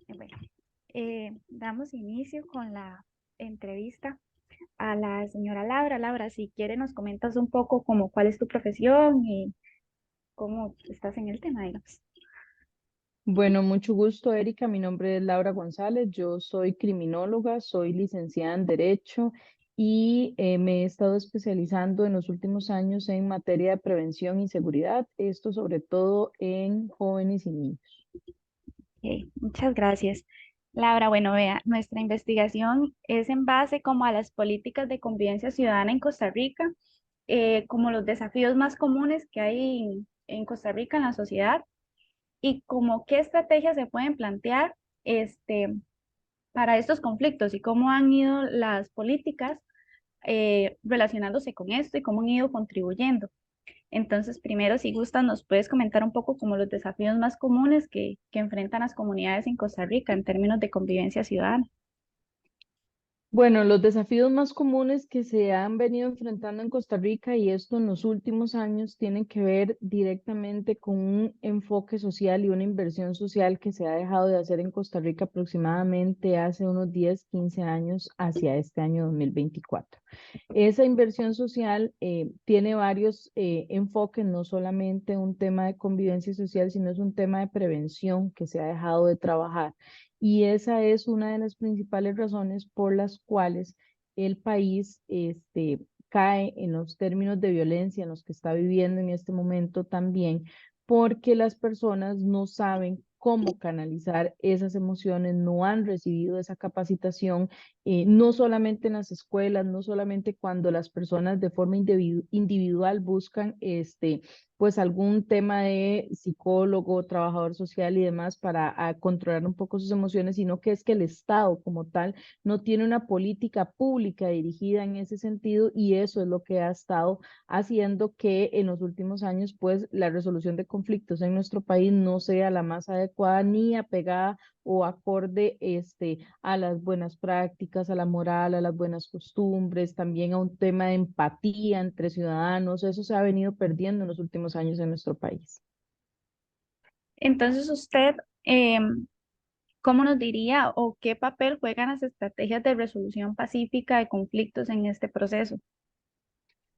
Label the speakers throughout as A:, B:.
A: Bueno, damos inicio con la entrevista a la señora Laura. Laura, si quiere nos comentas un poco como cuál es tu profesión y cómo estás en el tema, digamos.
B: Bueno, mucho gusto, Erika. Mi nombre es Laura González. Yo soy criminóloga, soy licenciada en Derecho y me he estado especializando en los últimos años en materia de prevención y seguridad, esto sobre todo en jóvenes y niños.
A: Ok, muchas gracias. Laura, bueno, vea, nuestra investigación es en base como a las políticas de convivencia ciudadana en Costa Rica, como los desafíos más comunes que hay en Costa Rica en la sociedad y como qué estrategias se pueden plantear para estos conflictos y cómo han ido las políticas relacionándose con esto y cómo han ido contribuyendo. Entonces, primero, si gustas, nos puedes comentar un poco como los desafíos más comunes que enfrentan las comunidades en Costa Rica en términos de convivencia ciudadana.
B: Bueno, los desafíos más comunes que se han venido enfrentando en Costa Rica y esto en los últimos años tienen que ver directamente con un enfoque social y una inversión social que se ha dejado de hacer en Costa Rica aproximadamente hace unos 10, 15 años hacia este año 2024. Esa inversión social tiene varios enfoques, no solamente un tema de convivencia social, sino es un tema de prevención que se ha dejado de trabajar. Y esa es una de las principales razones por las cuales el país cae en los términos de violencia en los que está viviendo en este momento también, porque las personas no saben cómo canalizar esas emociones, no han recibido esa capacitación, no solamente en las escuelas, no solamente cuando las personas de forma individual buscan pues algún tema de psicólogo, trabajador social y demás para controlar un poco sus emociones, sino que es que el Estado como tal no tiene una política pública dirigida en ese sentido y eso es lo que ha estado haciendo que en los últimos años pues la resolución de conflictos en nuestro país no sea la más adecuada ni apegada o acorde a las buenas prácticas, a la moral, a las buenas costumbres, también a un tema de empatía entre ciudadanos. Eso se ha venido perdiendo en los últimos años en nuestro país.
A: Entonces, usted, ¿cómo nos diría o qué papel juegan las estrategias de resolución pacífica de conflictos en este proceso?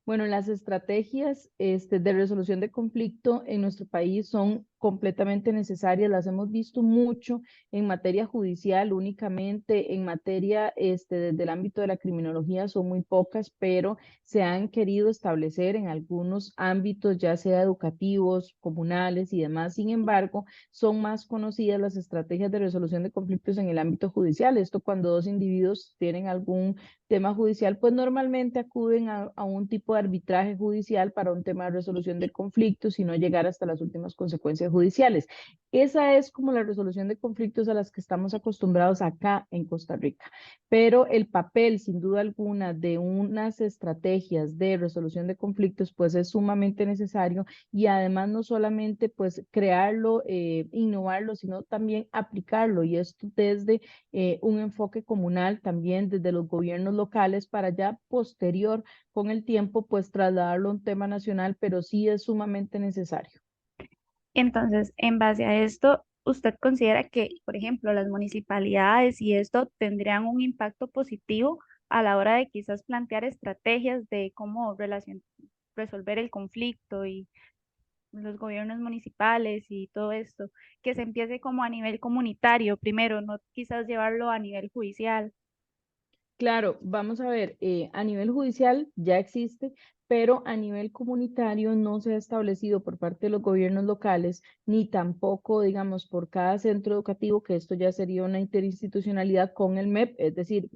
B: Bueno, las estrategias de resolución de conflicto en nuestro país son completamente necesarias. Las hemos visto mucho en materia judicial, únicamente en materia desde el ámbito de la criminología son muy pocas, pero se han querido establecer en algunos ámbitos, ya sea educativos, comunales y demás. Sin embargo, son más conocidas las estrategias de resolución de conflictos en el ámbito judicial. Esto cuando dos individuos tienen algún tema judicial, pues normalmente acuden a un tipo de arbitraje judicial para un tema de resolución de conflictos y no llegar hasta las últimas consecuencias judiciales. Esa es como la resolución de conflictos a las que estamos acostumbrados acá en Costa Rica. Pero el papel, sin duda alguna, de unas estrategias de resolución de conflictos, pues es sumamente necesario y además no solamente pues crearlo, innovarlo, sino también aplicarlo y esto desde un enfoque comunal también desde los gobiernos locales para ya posterior con el tiempo pues trasladarlo a un tema nacional, pero sí es sumamente necesario.
A: Entonces, en base a esto, ¿usted considera que, por ejemplo, las municipalidades y esto tendrían un impacto positivo a la hora de quizás plantear estrategias de cómo resolver el conflicto y los gobiernos municipales y todo esto, que se empiece como a nivel comunitario primero, no quizás llevarlo a nivel judicial?
B: Claro, vamos a ver, a nivel judicial ya existe, pero a nivel comunitario no se ha establecido por parte de los gobiernos locales, ni tampoco, digamos, por cada centro educativo, que esto ya sería una interinstitucionalidad con el MEP, es decir,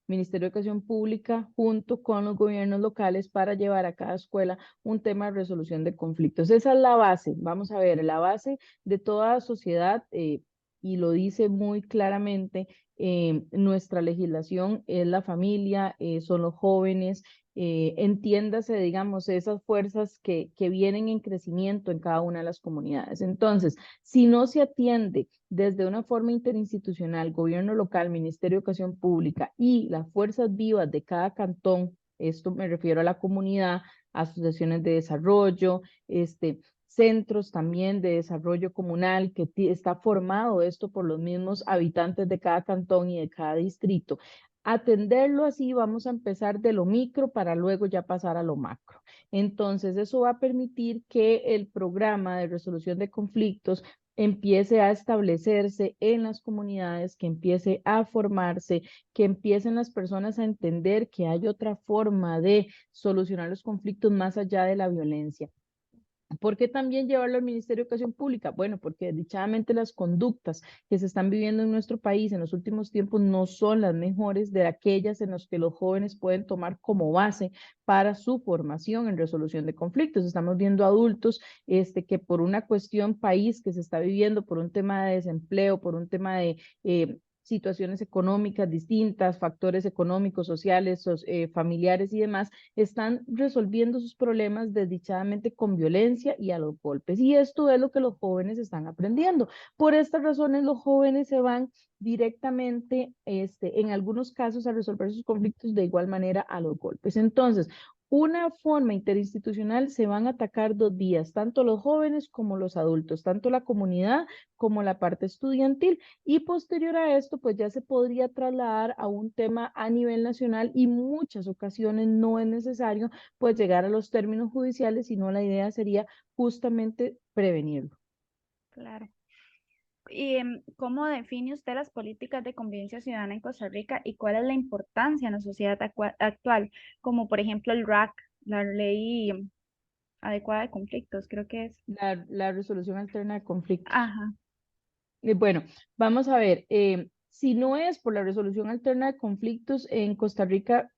B: Ministerio de Educación Pública, junto con los gobiernos locales para llevar a cada escuela un tema de resolución de conflictos. Esa es la base, vamos a ver, la base de toda sociedad, y lo dice muy claramente nuestra legislación es la familia, son los jóvenes, entiéndase, digamos, esas fuerzas que vienen en crecimiento en cada una de las comunidades. Entonces, si no se atiende desde una forma interinstitucional, gobierno local, Ministerio de Educación Pública y las fuerzas vivas de cada cantón, esto me refiero a la comunidad, asociaciones de desarrollo, centros también de desarrollo comunal, que está formado esto por los mismos habitantes de cada cantón y de cada distrito. Atenderlo así, vamos a empezar de lo micro para luego ya pasar a lo macro. Entonces, eso va a permitir que el programa de resolución de conflictos empiece a establecerse en las comunidades, que empiece a formarse, que empiecen las personas a entender que hay otra forma de solucionar los conflictos más allá de la violencia. ¿Por qué también llevarlo al Ministerio de Educación Pública? Bueno, porque desdichadamente las conductas que se están viviendo en nuestro país en los últimos tiempos no son las mejores de aquellas en las que los jóvenes pueden tomar como base para su formación en resolución de conflictos. Estamos viendo adultos que por una cuestión país que se está viviendo, por un tema de desempleo, por un tema de situaciones económicas distintas, factores económicos, sociales, familiares y demás, están resolviendo sus problemas desdichadamente con violencia y a los golpes. Y esto es lo que los jóvenes están aprendiendo. Por estas razones, los jóvenes se van directamente, en algunos casos, a resolver sus conflictos de igual manera a los golpes. Entonces, una forma interinstitucional se van a atacar dos vías, tanto los jóvenes como los adultos, tanto la comunidad como la parte estudiantil. Y posterior a esto, pues ya se podría trasladar a un tema a nivel nacional y muchas ocasiones no es necesario pues llegar a los términos judiciales, sino la idea sería justamente prevenirlo.
A: Claro. ¿Y cómo define usted las políticas de convivencia ciudadana en Costa Rica y cuál es la importancia en la sociedad actual? Como por ejemplo el RAC, la ley adecuada de conflictos, creo que es.
B: La resolución alterna de conflictos.
A: Ajá.
B: Bueno, vamos a ver, si no es por la resolución alterna de conflictos en Costa Rica,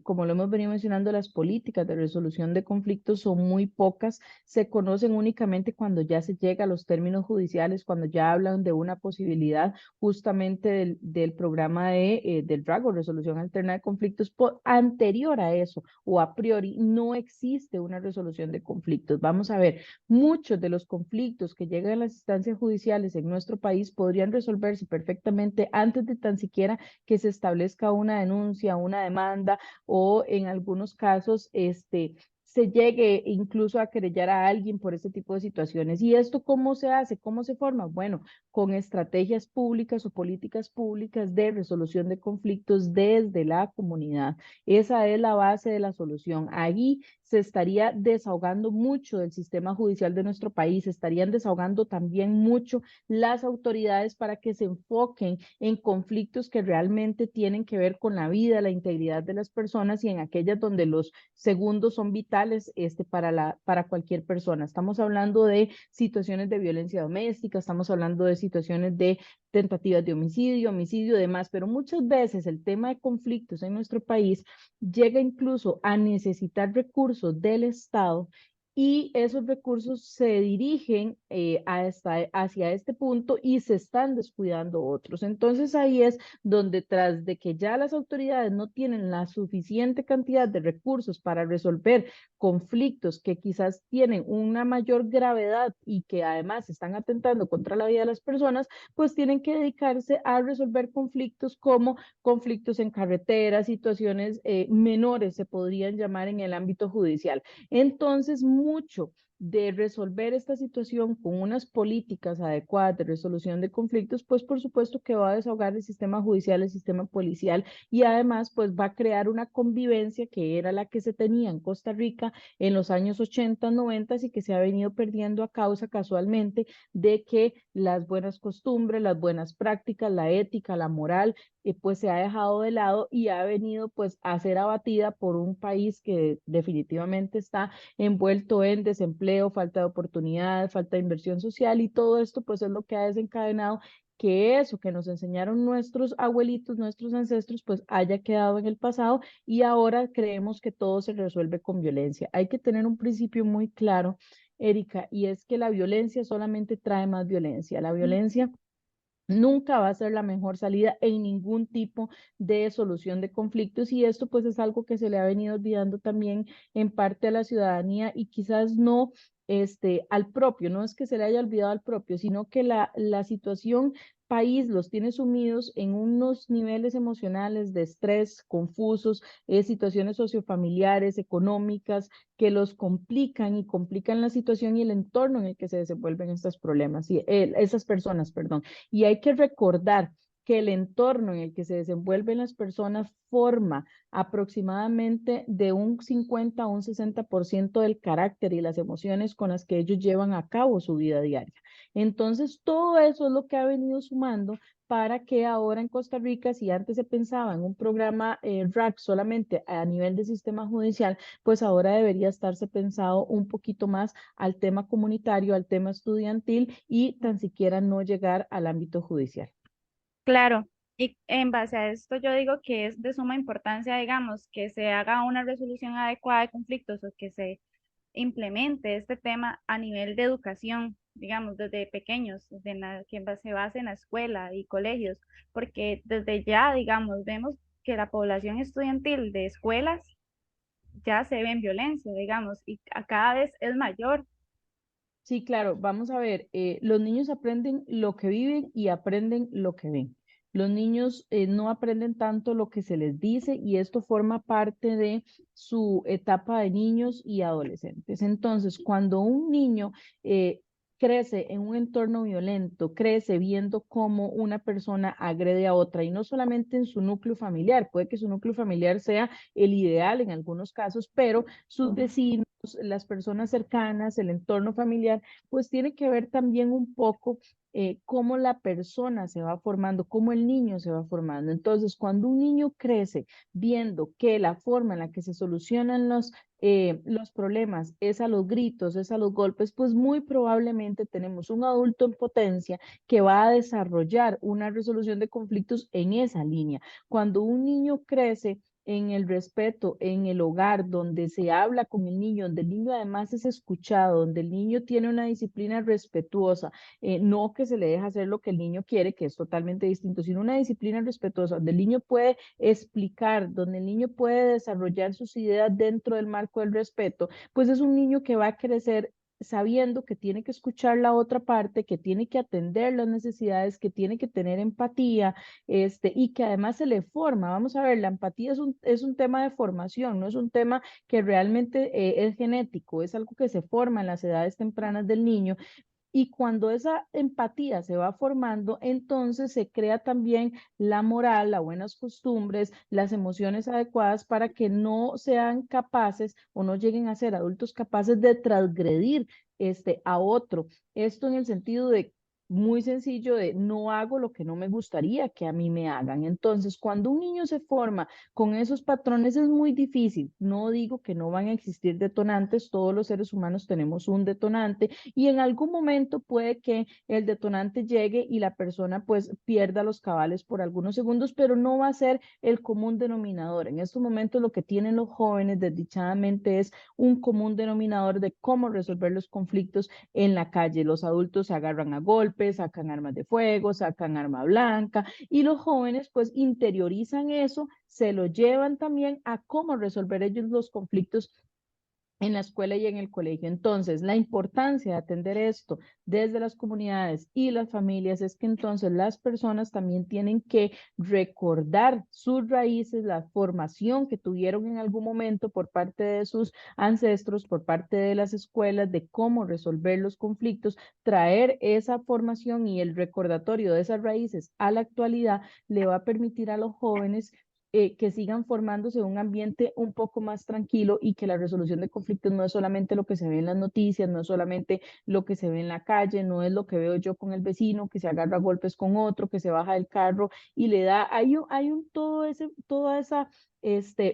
B: como lo hemos venido mencionando, las políticas de resolución de conflictos son muy pocas, se conocen únicamente cuando ya se llega a los términos judiciales, cuando ya hablan de una posibilidad justamente del programa del RAGO, resolución alterna de conflictos. Anterior a eso o a priori no existe una resolución de conflictos. Vamos a ver, muchos de los conflictos que llegan a las instancias judiciales en nuestro país podrían resolverse perfectamente antes de tan siquiera que se establezca una denuncia, una demanda o en algunos casos, se llegue incluso a querellar a alguien por este tipo de situaciones. ¿Y esto cómo se hace? ¿Cómo se forma? Bueno, con estrategias públicas o políticas públicas de resolución de conflictos desde la comunidad. Esa es la base de la solución. Ahí se estaría desahogando mucho del sistema judicial de nuestro país, se estarían desahogando también mucho las autoridades para que se enfoquen en conflictos que realmente tienen que ver con la vida, la integridad de las personas y en aquellas donde los segundos son vitales para cualquier persona. Estamos hablando de situaciones de violencia doméstica, estamos hablando de situaciones de tentativas de homicidio, homicidio y demás, pero muchas veces el tema de conflictos en nuestro país llega incluso a necesitar recursos del Estado y esos recursos se dirigen hacia este punto y se están descuidando otros. Entonces ahí es donde tras de que ya las autoridades no tienen la suficiente cantidad de recursos para resolver conflictos que quizás tienen una mayor gravedad y que además están atentando contra la vida de las personas, pues tienen que dedicarse a resolver conflictos como conflictos en carretera, situaciones menores se podrían llamar en el ámbito judicial. Entonces, mucho de resolver esta situación con unas políticas adecuadas de resolución de conflictos, pues por supuesto que va a desahogar el sistema judicial, el sistema policial y además pues va a crear una convivencia que era la que se tenía en Costa Rica en los años 80, 90 y que se ha venido perdiendo a causa casualmente de que las buenas costumbres, las buenas prácticas, la ética, la moral, pues se ha dejado de lado y ha venido pues a ser abatida por un país que definitivamente está envuelto en desempleo, falta de oportunidades, falta de inversión social y todo esto pues es lo que ha desencadenado que eso que nos enseñaron nuestros abuelitos, nuestros ancestros, pues haya quedado en el pasado y ahora creemos que todo se resuelve con violencia. Hay que tener un principio muy claro, Erika, y es que la violencia solamente trae más violencia. La violencia nunca va a ser la mejor salida en ningún tipo de solución de conflictos y esto pues es algo que se le ha venido olvidando también en parte a la ciudadanía y quizás no al propio, no es que se le haya olvidado al propio, sino que la situación país los tiene sumidos en unos niveles emocionales de estrés, confusos, situaciones sociofamiliares, económicas, que los complican y complican la situación y el entorno en el que se desenvuelven estos problemas, y esas personas, perdón. Y hay que recordar que el entorno en el que se desenvuelven las personas forma aproximadamente de un 50 a un 60% del carácter y las emociones con las que ellos llevan a cabo su vida diaria. Entonces, todo eso es lo que ha venido sumando para que ahora en Costa Rica, si antes se pensaba en un programa RAC solamente a nivel de sistema judicial, pues ahora debería estarse pensado un poquito más al tema comunitario, al tema estudiantil y tan siquiera no llegar al ámbito judicial.
A: Claro, y en base a esto yo digo que es de suma importancia, digamos, que se haga una resolución adecuada de conflictos o que se implemente este tema a nivel de educación, digamos, desde pequeños, se base en la escuela y colegios, porque desde ya, digamos, vemos que la población estudiantil de escuelas ya se ve en violencia, digamos, y cada vez es mayor.
B: Sí, claro, vamos a ver, los niños aprenden lo que viven y aprenden lo que ven. Los niños no aprenden tanto lo que se les dice y esto forma parte de su etapa de niños y adolescentes. Entonces, cuando un niño crece en un entorno violento, crece viendo cómo una persona agrede a otra y no solamente en su núcleo familiar, puede que su núcleo familiar sea el ideal en algunos casos, pero sus vecinos, las personas cercanas, el entorno familiar, pues tiene que ver también un poco cómo la persona se va formando, cómo el niño se va formando. Entonces, cuando un niño crece viendo que la forma en la que se solucionan los problemas es a los gritos, es a los golpes, pues muy probablemente tenemos un adulto en potencia que va a desarrollar una resolución de conflictos en esa línea. Cuando un niño crece en el respeto, en el hogar, donde se habla con el niño, donde el niño además es escuchado, donde el niño tiene una disciplina respetuosa, no que se le deja hacer lo que el niño quiere, que es totalmente distinto, sino una disciplina respetuosa, donde el niño puede explicar, donde el niño puede desarrollar sus ideas dentro del marco del respeto, pues es un niño que va a crecer sabiendo que tiene que escuchar la otra parte, que tiene que atender las necesidades, que tiene que tener empatía, y que además se le forma. Vamos a ver, la empatía es un tema de formación, no es un tema que realmente es genético, es algo que se forma en las edades tempranas del niño y cuando esa empatía se va formando, entonces se crea también la moral, las buenas costumbres, las emociones adecuadas para que no sean capaces o no lleguen a ser adultos capaces de transgredir a otro. Esto en el sentido de muy sencillo de no hago lo que no me gustaría que a mí me hagan. Entonces, cuando un niño se forma con esos patrones es muy difícil. No digo que no van a existir detonantes, todos los seres humanos tenemos un detonante y en algún momento puede que el detonante llegue y la persona pues pierda los cabales por algunos segundos, pero no va a ser el común denominador. En estos momentos lo que tienen los jóvenes desdichadamente es un común denominador de cómo resolver los conflictos en la calle. Los adultos se agarran a golpes, sacan armas de fuego, sacan arma blanca y los jóvenes pues interiorizan eso, se lo llevan también a cómo resolver ellos los conflictos en la escuela y en el colegio. Entonces, la importancia de atender esto desde las comunidades y las familias es que entonces las personas también tienen que recordar sus raíces, la formación que tuvieron en algún momento por parte de sus ancestros, por parte de las escuelas, de cómo resolver los conflictos, traer esa formación y el recordatorio de esas raíces a la actualidad le va a permitir a los jóvenes que sigan formándose en un ambiente un poco más tranquilo y que la resolución de conflictos no es solamente lo que se ve en las noticias, no es solamente lo que se ve en la calle, no es lo que veo yo con el vecino que se agarra a golpes con otro, que se baja del carro y le da, todo ese, toda esa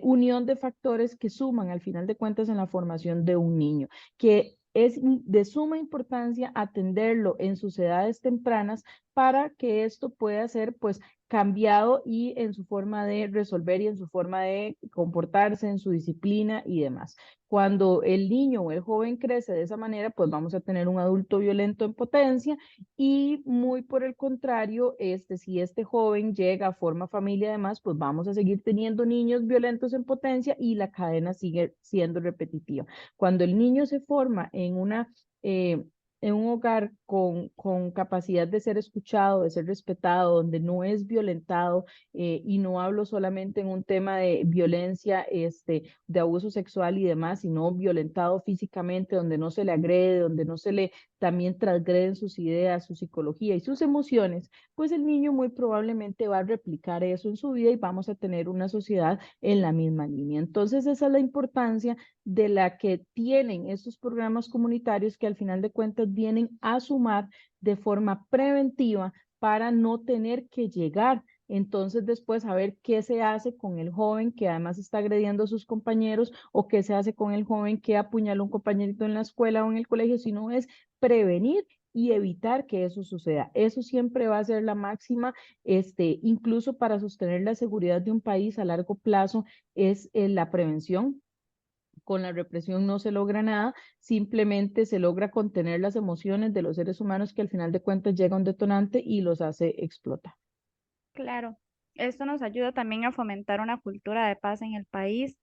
B: unión de factores que suman al final de cuentas en la formación de un niño, que es de suma importancia atenderlo en sus edades tempranas para que esto pueda ser pues cambiado y en su forma de resolver y en su forma de comportarse, en su disciplina y demás. Cuando el niño o el joven crece de esa manera, pues vamos a tener un adulto violento en potencia y muy por el contrario, si este joven llega, forma familia y demás, pues vamos a seguir teniendo niños violentos en potencia y la cadena sigue siendo repetitiva. Cuando el niño se forma eh, en un hogar con capacidad de ser escuchado, de ser respetado, donde no es violentado, y no hablo solamente en un tema de violencia, de abuso sexual y demás, sino violentado físicamente, donde no se le agrede, donde no se le también transgreden sus ideas, su psicología y sus emociones, pues el niño muy probablemente va a replicar eso en su vida y vamos a tener una sociedad en la misma línea. Entonces, esa es la importancia de la que tienen estos programas comunitarios que al final de cuentas vienen a sumar de forma preventiva para no tener que llegar entonces después a ver qué se hace con el joven que además está agrediendo a sus compañeros o qué se hace con el joven que apuñala a un compañerito en la escuela o en el colegio, sino es prevenir y evitar que eso suceda. Eso siempre va a ser la máxima, incluso para sostener la seguridad de un país a largo plazo, es la prevención. Con la represión no se logra nada, simplemente se logra contener las emociones de los seres humanos que al final de cuentas llega un detonante y los hace explotar.
A: Claro, esto nos ayuda también a fomentar una cultura de paz en el país.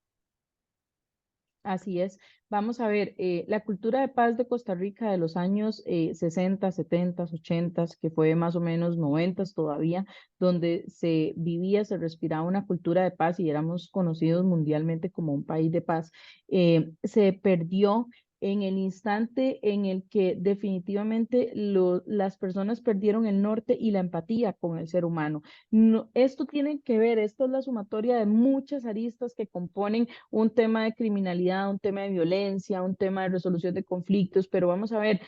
B: Así es. Vamos a ver, la cultura de paz de Costa Rica de los años 60, 70, 80, que fue más o menos 90 todavía, donde se vivía, se respiraba una cultura de paz y éramos conocidos mundialmente como un país de paz, se perdió en el instante en el que definitivamente las personas perdieron el norte y la empatía con el ser humano. No, esto tiene que ver, esto es la sumatoria de muchas aristas que componen un tema de criminalidad, un tema de violencia, un tema de resolución de conflictos, pero vamos a ver,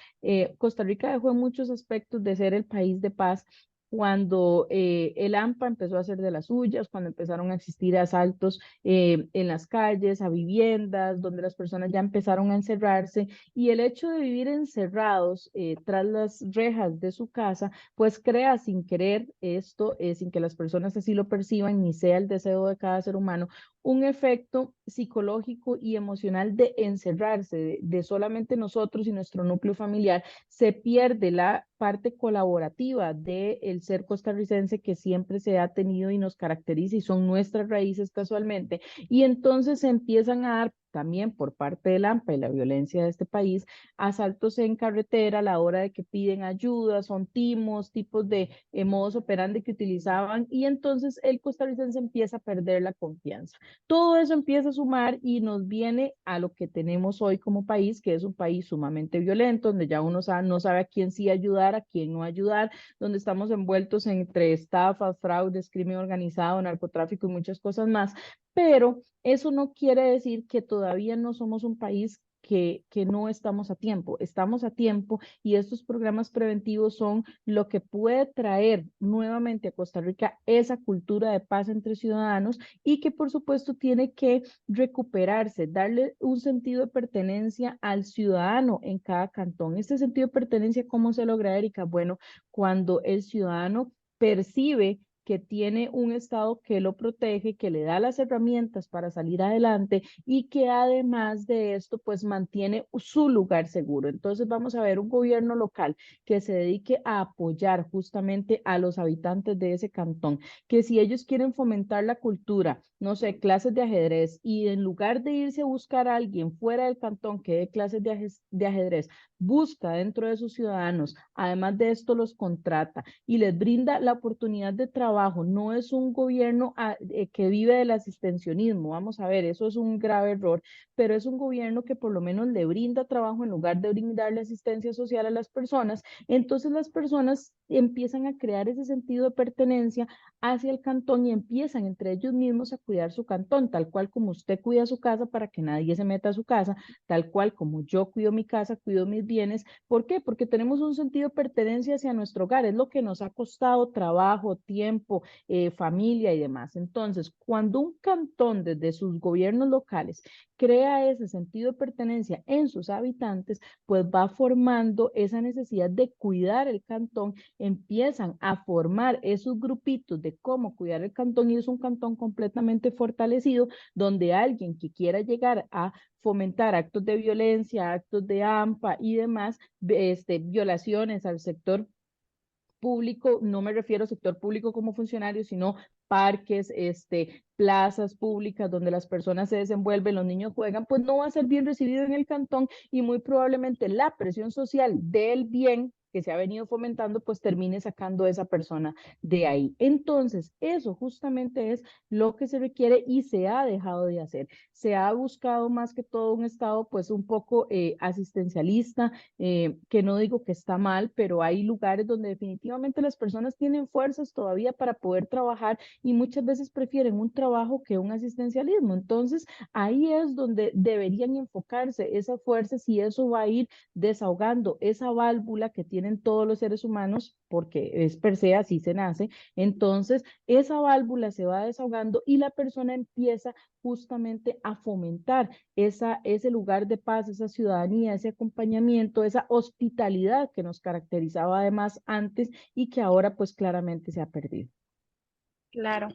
B: Costa Rica dejó en muchos aspectos de ser el país de paz cuando el AMPA empezó a hacer de las suyas, cuando empezaron a existir asaltos en las calles, a viviendas, donde las personas ya empezaron a encerrarse y el hecho de vivir encerrados tras las rejas de su casa, pues crea sin querer esto, sin que las personas así lo perciban, ni sea el deseo de cada ser humano, un efecto psicológico y emocional de encerrarse, de solamente nosotros y nuestro núcleo familiar, se pierde la parte colaborativa del ser costarricense que siempre se ha tenido y nos caracteriza y son nuestras raíces casualmente, y entonces se empiezan a dar también por parte del AMPA y la violencia de este país, asaltos en carretera a la hora de que piden ayuda, son timos, tipos de modos operandi que utilizaban y entonces el costarricense empieza a perder la confianza. Todo eso empieza a sumar y nos viene a lo que tenemos hoy como país, que es un país sumamente violento, donde ya uno no sabe a quién sí ayudar, a quién no ayudar, donde estamos envueltos entre estafas, fraudes, crimen organizado, narcotráfico y muchas cosas más. Pero eso no quiere decir que todavía no somos un país que no estamos a tiempo y estos programas preventivos son lo que puede traer nuevamente a Costa Rica esa cultura de paz entre ciudadanos y que por supuesto tiene que recuperarse, darle un sentido de pertenencia al ciudadano en cada cantón. Este sentido de pertenencia, ¿cómo se logra, Erika? Bueno, cuando el ciudadano percibe que tiene un Estado que lo protege, que le da las herramientas para salir adelante y que además de esto, pues mantiene su lugar seguro. Entonces vamos a ver un gobierno local que se dedique a apoyar justamente a los habitantes de ese cantón, que si ellos quieren fomentar la cultura, no sé, clases de ajedrez, y en lugar de irse a buscar a alguien fuera del cantón que dé clases de ajedrez, busca dentro de sus ciudadanos, además de esto los contrata y les brinda la oportunidad de trabajo. No es un gobierno que vive del asistencialismo, vamos a ver, eso es un grave error, pero es un gobierno que por lo menos le brinda trabajo en lugar de brindarle asistencia social a las personas. Entonces las personas empiezan a crear ese sentido de pertenencia hacia el cantón y empiezan entre ellos mismos a cuidar su cantón, tal cual como usted cuida su casa para que nadie se meta a su casa, tal cual como yo cuido mi casa, cuido mis bienes. ¿Por qué? Porque tenemos un sentido de pertenencia hacia nuestro hogar, es lo que nos ha costado trabajo, tiempo, tiempo, familia y demás. Entonces, cuando un cantón desde sus gobiernos locales crea ese sentido de pertenencia en sus habitantes, pues va formando esa necesidad de cuidar el cantón, empiezan a formar esos grupitos de cómo cuidar el cantón y es un cantón completamente fortalecido donde alguien que quiera llegar a fomentar actos de violencia, actos de AMPA y demás, violaciones al sector público, no me refiero al sector público como funcionario, sino parques, plazas públicas donde las personas se desenvuelven, los niños juegan, pues no va a ser bien recibido en el cantón y muy probablemente la presión social del bien que se ha venido fomentando, pues termine sacando a esa persona de ahí. Entonces, eso justamente es lo que se requiere y se ha dejado de hacer. Se ha buscado más que todo un Estado, pues un poco asistencialista, que no digo que está mal, pero hay lugares donde definitivamente las personas tienen fuerzas todavía para poder trabajar y muchas veces prefieren un trabajo que un asistencialismo. Entonces, ahí es donde deberían enfocarse esas fuerzas y eso va a ir desahogando esa válvula que tienen todos los seres humanos, porque es per se así se nace. Entonces, esa válvula se va desahogando y la persona empieza justamente a fomentar ese lugar de paz, esa ciudadanía, ese acompañamiento, esa hospitalidad que nos caracterizaba además antes y que ahora pues claramente se ha perdido.
A: Claro.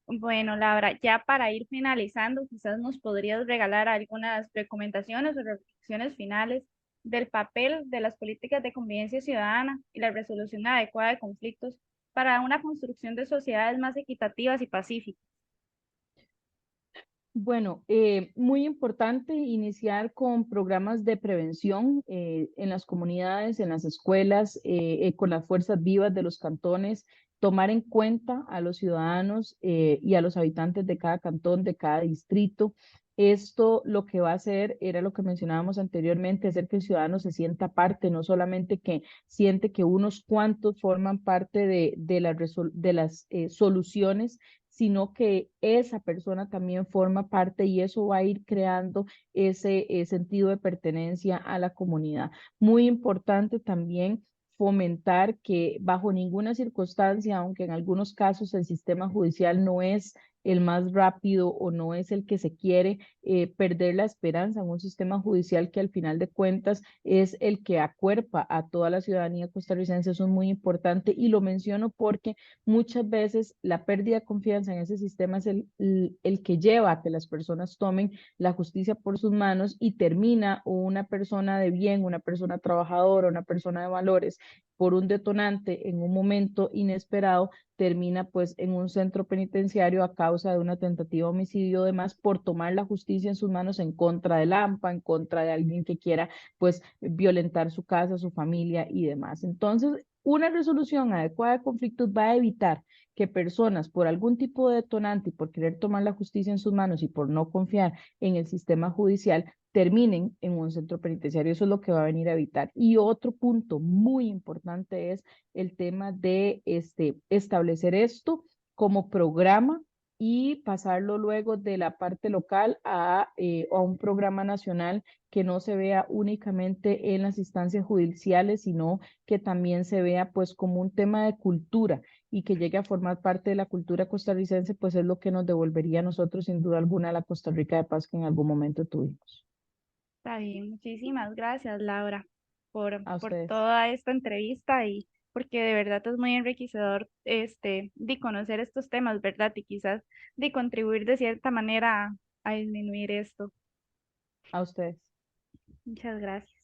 A: Bueno, Laura, ya para ir finalizando, quizás nos podrías regalar algunas recomendaciones o reflexiones finales del papel de las políticas de convivencia ciudadana y la resolución adecuada de conflictos para una construcción de sociedades más equitativas y pacíficas.
B: Bueno, muy importante iniciar con programas de prevención en las comunidades, en las escuelas, con las fuerzas vivas de los cantones, tomar en cuenta a los ciudadanos y a los habitantes de cada cantón, de cada distrito. Esto lo que va a hacer era lo que mencionábamos anteriormente, hacer que el ciudadano se sienta parte, no solamente que siente que unos cuantos forman parte de las soluciones, sino que esa persona también forma parte y eso va a ir creando ese sentido de pertenencia a la comunidad. Muy importante también fomentar que bajo ninguna circunstancia, aunque en algunos casos el sistema judicial no es el más rápido o no es el que se quiere, perder la esperanza en un sistema judicial que al final de cuentas es el que acuerpa a toda la ciudadanía costarricense. Eso es muy importante y lo menciono porque muchas veces la pérdida de confianza en ese sistema es el que lleva a que las personas tomen la justicia por sus manos y termina una persona de bien, una persona trabajadora, una persona de valores, por un detonante en un momento inesperado, termina pues en un centro penitenciario a causa de una tentativa de homicidio o demás por tomar la justicia en sus manos en contra del AMPA, en contra de alguien que quiera pues violentar su casa, su familia y demás. Entonces, una resolución adecuada de conflictos va a evitar que personas por algún tipo de detonante y por querer tomar la justicia en sus manos y por no confiar en el sistema judicial terminen en un centro penitenciario. Eso es lo que va a venir a evitar. Y otro punto muy importante es el tema de establecer esto como programa y pasarlo luego de la parte local a un programa nacional que no se vea únicamente en las instancias judiciales, sino que también se vea pues como un tema de cultura y que llegue a formar parte de la cultura costarricense, pues es lo que nos devolvería a nosotros sin duda alguna la Costa Rica de paz que en algún momento tuvimos.
A: Está bien, muchísimas gracias, Laura,
B: A
A: por
B: ustedes,
A: toda esta entrevista y porque de verdad es muy enriquecedor de conocer estos temas, ¿verdad? Y quizás de contribuir de cierta manera a disminuir esto.
B: a ustedes.
A: Muchas gracias.